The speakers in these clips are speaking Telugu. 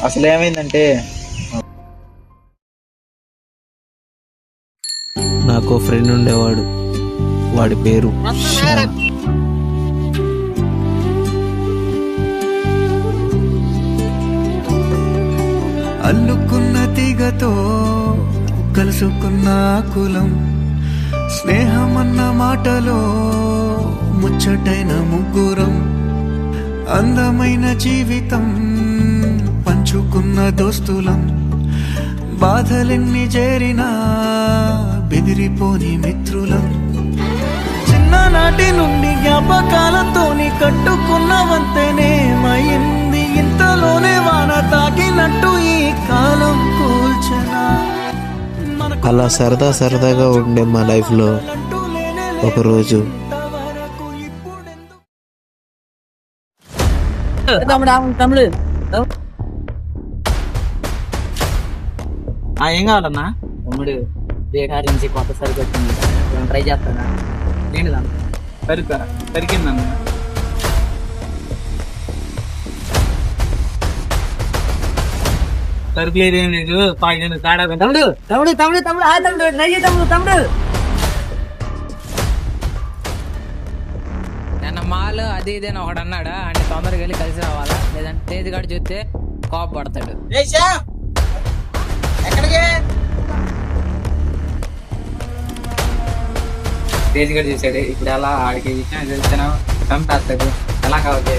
అసలు ఏమైందంటే నాకు ఫ్రెండ్ ఉండేవాడు, వాడి పేరు శ్యామ్. అల్లుకున్న తీగతో కలుసుకున్న కులం, స్నేహమన్న మాటలో ముచ్చటైన ముగ్గురం, అందమైన జీవితం పంచుకున్న దోస్తులం, బాధలెన్ని చేరినా బెదిరిపోని మిత్రులం, చిన్ననాటి నుండి జ్ఞాపకాలతోని కట్టుకున్న వంతెనేమైంది, ఇంతలోనే వాన తాకినట్టు ఈ కాలం కూల్చనా. అలా సరదా సరదాగా ఉండే మా లైఫ్లో ఒకరోజు తమ్ముడు ఏం కావాలన్నా? తమ్ముడు బీహార్ నుంచి కొత్త సరుకు వచ్చింది, ట్రై చేస్తానా? ఏంటిదా సరికిందన్న? సరుకు లేదు, ఏం లేదు. తమ్ముడు తమ్ముడు తమ్ముడు తమ్ముడు తమ్ముడు ట్రై చేయి తమ్ముడు. తమ్ముడు నిన్న మాల్ అది ఇదేని ఒకడు అన్నాడా అంటే తొందరగా వెళ్ళి కలిసి రావాలా, లేదంటే తేదిగాడు చూస్తే కోప పడతాడు. తేజిగాడు చూసాడు, ఇప్పుడు ఎలా ఆడికి విషయం తెలిసినా చంపేస్తాడు. ఎలా కావాలి?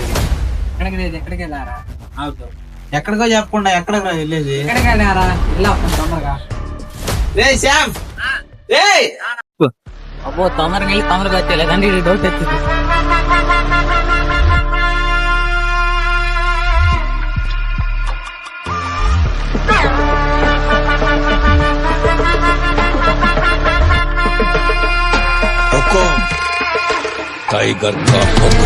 ఎక్కడికి లేదు, ఎక్కడికి వెళ్ళారా? అవుతావు ఎక్కడికో చెప్పకుండా ఎక్కడికి వెళ్ళేది? ఎక్కడికి వెళ్ళారా? వెళ్ళాం తొందరగా. అబ్బో తొందరగా వెళ్ళి తొందరగా వచ్చే, లేదంటే ఇది డౌట్ వచ్చింది. टाइगर का हुक्म।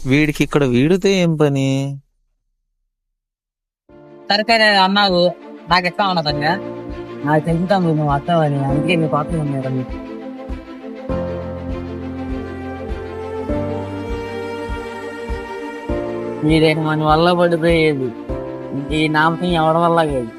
వీడికి ఇక్కడ వీడితే ఏం పని? సరికనే అన్నావు, నాకు ఎక్కడ ఉన్నదంగా నాకు తెలుసుతాము నువ్వు వస్తావని, అందుకే మీ పాత్ర ఉన్నారు. మీరేం మన వల్ల పడిపోయేది, ఈ నామకం ఎవరి వల్ల కాదు.